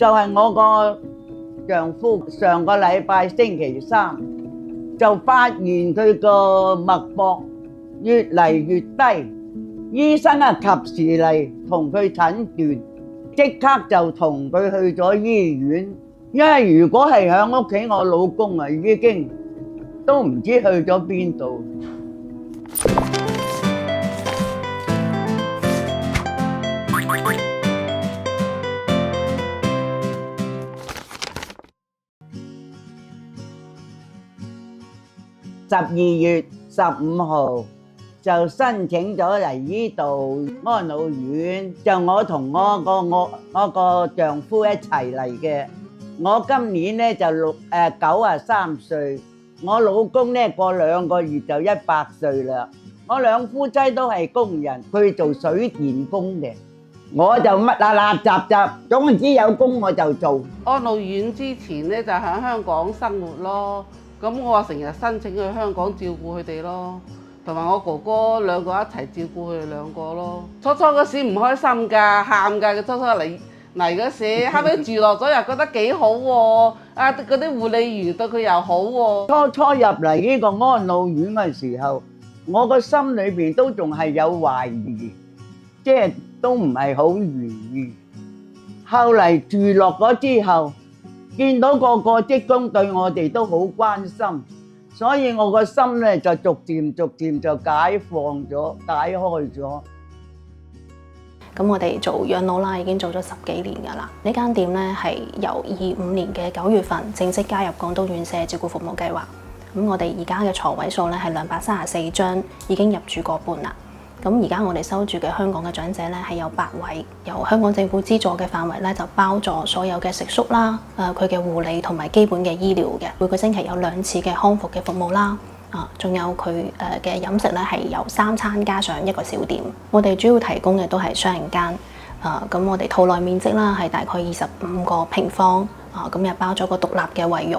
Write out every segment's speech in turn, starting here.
就係我個丈夫上個禮拜星期三就發現佢個脈搏越嚟越低，醫生啊及時嚟同佢診斷，即刻就同佢去咗醫院。因為如果係喺屋企，我老公啊已經都唔知去咗邊度。12月15號就申請咗嚟呢度安老院，就我同我個丈夫一齊嚟嘅。我今年咧就93歲，我老公咧過2個月就100歲啦。我兩夫妻都係工人，佢做水電工嘅，我就乜雜，總之有工我就做。安老院之前咧就喺香港生活咯，咁我話成日申請去香港照顧佢哋咯，同埋我哥哥兩個一齊照顧佢哋兩個咯。初嗰時唔開心㗎，喊㗎，佢初嚟嗰時，後尾住落咗又覺得幾好喎，嗰啲護理員對佢又好喎。初入嚟呢個安老院嘅時候，我個心裏邊都仲係有懷疑，即係都唔係好願意。後嚟住落咗之後，見到個職工對我哋都好關心，所以我個心咧就逐漸就解放咗、解開咗。咁我哋做養老啦，已經做咗10幾年㗎啦。呢間店咧係由25年嘅9月份正式加入廣東院舍照顧服務計劃。咁我哋而家嘅床位數咧係234張，已經入住過半啦。咁而家我哋收住嘅香港嘅長者咧係有8位，由香港政府資助嘅範圍咧就包咗所有嘅食宿啦、佢嘅護理同埋基本嘅醫療嘅。每個星期有2次嘅康復嘅服務啦。仲有佢嘅飲食咧係有3餐加上1個小點。我哋主要提供嘅都係雙人間。咁我哋套內面積啦係大概25個平方。咁又包咗個獨立嘅衛浴。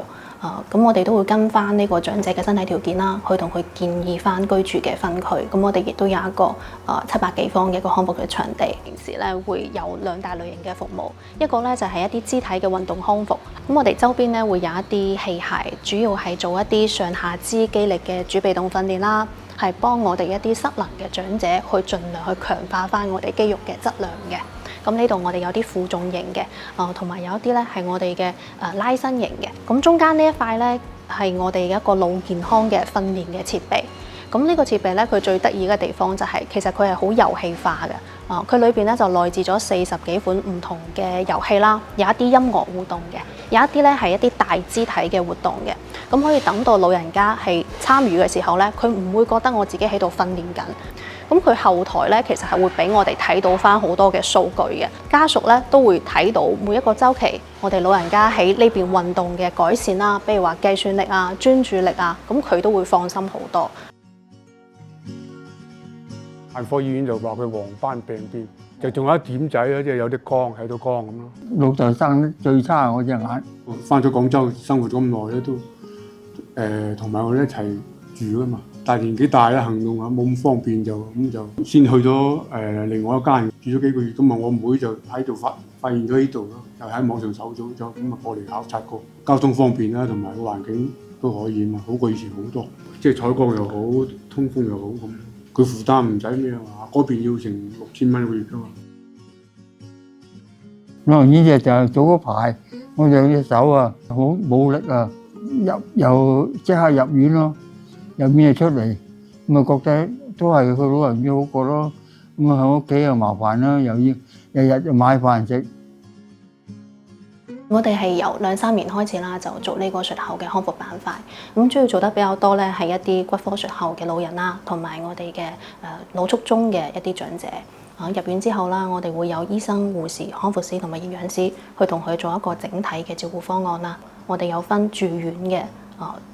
咁我哋都會跟翻呢個長者嘅身體條件啦，去同佢建議翻居住嘅分區。咁我哋亦都有一個700幾方嘅一個康復嘅場地。平時咧會有2大類型嘅服務，一個咧就係一啲肢體嘅運動康復。咁我哋周邊咧會有一啲器械，主要係做一啲上下肢肌力嘅主被動訓練啦，係幫我哋一啲失能嘅長者去盡量去強化翻我哋肌肉嘅質量嘅。咁呢度我哋有啲負重型嘅，同埋有一啲咧係我哋嘅拉伸型嘅。咁中間呢一塊咧係我哋嘅一個腦健康嘅訓練嘅設備。咁呢個設備咧，佢最得意嘅地方就係其實佢係好遊戲化嘅。佢裏邊咧就內置咗40幾款唔同嘅遊戲啦，有一啲音樂互動嘅，有一啲咧係一啲大肢體嘅活動嘅。咁可以等到老人家係參與嘅時候咧，佢唔會覺得我自己喺度訓練緊。咁佢後台咧，其實係會俾我哋睇到翻好多嘅數據嘅，家屬咧都會睇到每一個週期，我哋老人家喺呢邊運動嘅改善啦，比如話計算力啊、專注力啊，咁佢都會放心好多。眼科醫院就話佢黃斑病變，就仲有一點仔咧，即係有啲光喺度光咁咯。老豆生得最差我隻眼，翻咗廣州生活咗咁耐咧，都同埋我哋一齊住噶嘛。但係年紀大啦，行動啊冇咁方便，就先去咗另外一間住咗幾個月。咁啊，我妹就喺度發現咗呢度咯，就喺網上搜咗咁啊過嚟考察過。交通方便啦，同埋個環境都可以嘛，好過以前好多。即係採光又好，通風又好咁。佢負擔唔使咩啊嘛，嗰邊要成6000蚊一個月噶嘛。老人院就係早嗰排，我兩隻手啊好冇力啊，又即刻入院咯。有咩出嚟，咁啊覺得都係去老人院好過咯。咁啊喺屋企又麻煩啦，又要日日就買飯食。我哋係由2-3年開始啦，就做呢個術後嘅康復板塊。咁主要做得比較多咧，係一啲骨科術後嘅老人啦，同埋我哋嘅腦卒中嘅一啲長者。入院之後啦，我哋會有醫生、護士、康復師同埋營養師去同佢做一個整體嘅照顧方案啦。我哋有分住院嘅。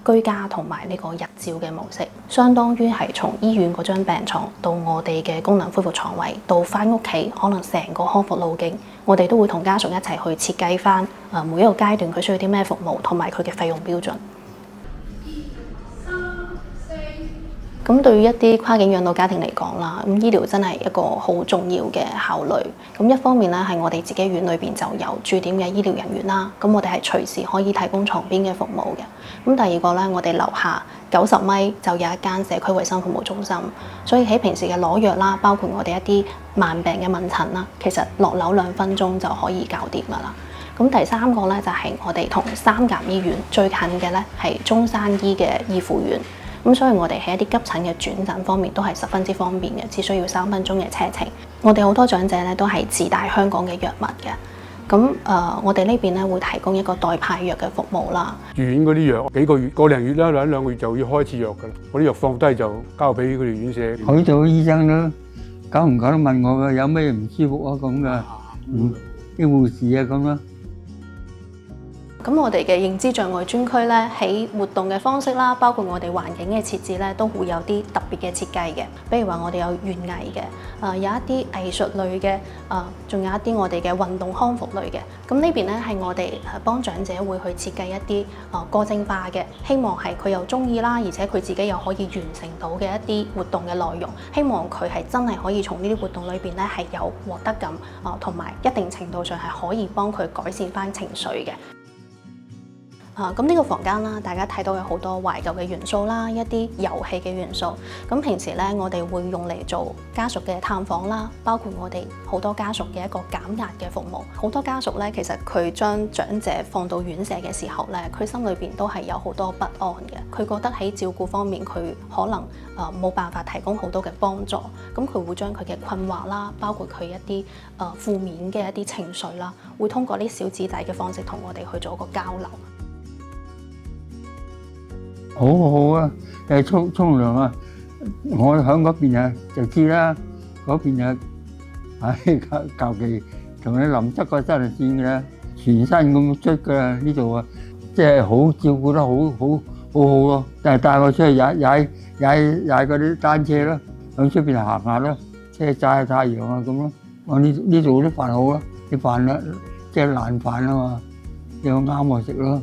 居家同埋呢個日照嘅模式，相當於係從醫院嗰張病床到我哋嘅功能恢復床位，到翻屋企，可能成個康復路徑，我哋都會同家屬一齊去設計翻每一個階段佢需要啲咩服務，同埋佢嘅費用標準。咁對於一啲跨境養老家庭嚟講啦，咁醫療真係一個好重要嘅考慮。咁一方面咧，係我哋自己院裏邊就有駐點嘅醫療人員啦，咁我哋係隨時可以提供床邊嘅服務嘅。咁第二個咧，我哋樓下90米就有一間社區衛生服務中心，所以喺平時嘅攞藥啦，包括我哋一啲慢病嘅問診啦，其實落樓2分鐘就可以搞掂噶啦。咁第三個咧就係我哋同三甲醫院最近嘅咧係中山醫嘅醫護院。咁所以我哋喺一啲急診嘅轉診方面都係十分之方便嘅，只需要3分鐘嘅車程。我哋好多長者咧都係自帶香港嘅藥物嘅。咁我哋呢邊咧會提供一個代派藥嘅服務啦。住院嗰啲藥幾個月、個零月啦，或者2個月就要開始藥㗎啦。嗰啲藥放低就交俾佢哋院舍。好做醫生都久唔久都問我嘅，有咩唔舒服啊咁嘅，啲護士啊咁啦。咁我哋嘅認知障礙專區咧，喺活動嘅方式啦，包括我哋環境嘅設置咧，都會有啲特別嘅設計嘅。比如話我哋有園藝嘅，有一啲藝術類嘅，仲有一啲我哋嘅運動康復類嘅。咁呢邊咧係我哋幫長者會去設計一啲個性化嘅，希望係佢又中意啦，而且佢自己又可以完成到嘅一啲活動嘅內容。希望佢係真係可以從呢啲活動裏邊咧係有獲得感，同埋一定程度上係可以幫佢改善翻情緒嘅。咁呢個房間啦，大家睇到有好多懷舊嘅元素啦，一啲遊戲嘅元素。咁平時咧，我哋會用嚟做家屬嘅探訪啦，包括我哋好多家屬嘅一個減壓嘅服務。好多家屬咧，其實佢將長者放到院舍嘅時候咧，佢心裏邊都係有好多不安嘅。佢覺得喺照顧方面，佢可能冇辦法提供好多嘅幫助。咁佢會將佢嘅困惑啦，包括佢一啲負面嘅一啲情緒啦，會通過啲小紙仔嘅方式同我哋去做一個交流。好好啊！沖涼啊！我喺嗰邊啊就知啦，嗰邊啊，求其同你淋濕個身就算嘅啦，全身咁捽㗎啦呢度啊，即係好照顧得好咯。就係帶我出去踩嗰啲單車咯，喺出邊行下咯，即係曬下太陽啊咁咯。我呢度啲飯好啦，啲飯咧即係爛飯啊嘛，又啱我食咯。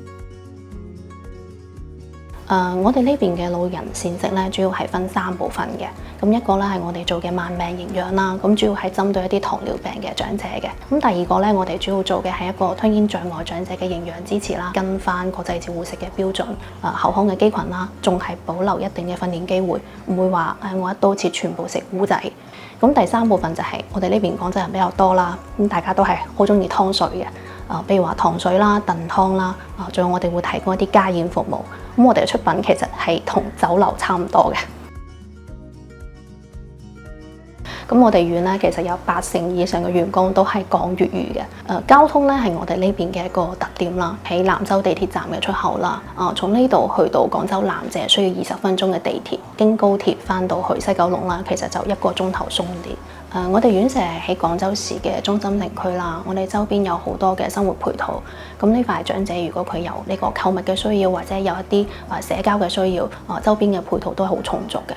我哋呢邊嘅老人膳食咧，主要係分3部分嘅。咁一個咧係我哋做嘅慢病營養啦，咁主要係針對一啲糖尿病嘅長者嘅。咁第二個咧，我哋主要做嘅係一個吞嚥障礙長者嘅營養支持啦，跟翻國際照護食嘅標準，口腔嘅肌群啦，仲係保留一定嘅訓練機會，唔會話我一刀切全部食糊仔。咁第3部分就係我哋呢邊廣州人比較多啦，咁大家都係好中意湯水嘅。譬如話糖水啦、燉湯啦，仲有我哋會提供一啲家宴服務。咁我哋嘅出品其實係同酒樓差唔多嘅。咁我哋院咧其實有80%以上嘅員工都係講粵語嘅。交通咧係我哋呢邊嘅一個特點啦，喺南洲地鐵站嘅出口啦。從呢度去到廣州南謝需要20分鐘嘅地鐵，經高鐵翻到去西九龍啦，其實就1個鐘頭鬆啲。我哋院舍喺廣州市嘅中心城區啦，我哋周邊有好多嘅生活配套。咁呢塊長者如果佢有呢個購物嘅需要，或者有一啲社交嘅需要，周邊嘅配套都係好充足嘅。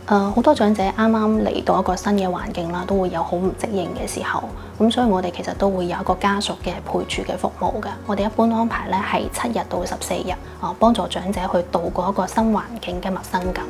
好多長者啱啱嚟到一個新嘅環境啦，都會有好唔適應嘅時候。咁所以我哋其實都會有一個家屬嘅陪住嘅服務嘅。我哋一般安排咧係7日到14日，幫助長者去度過一個新環境嘅陌生感。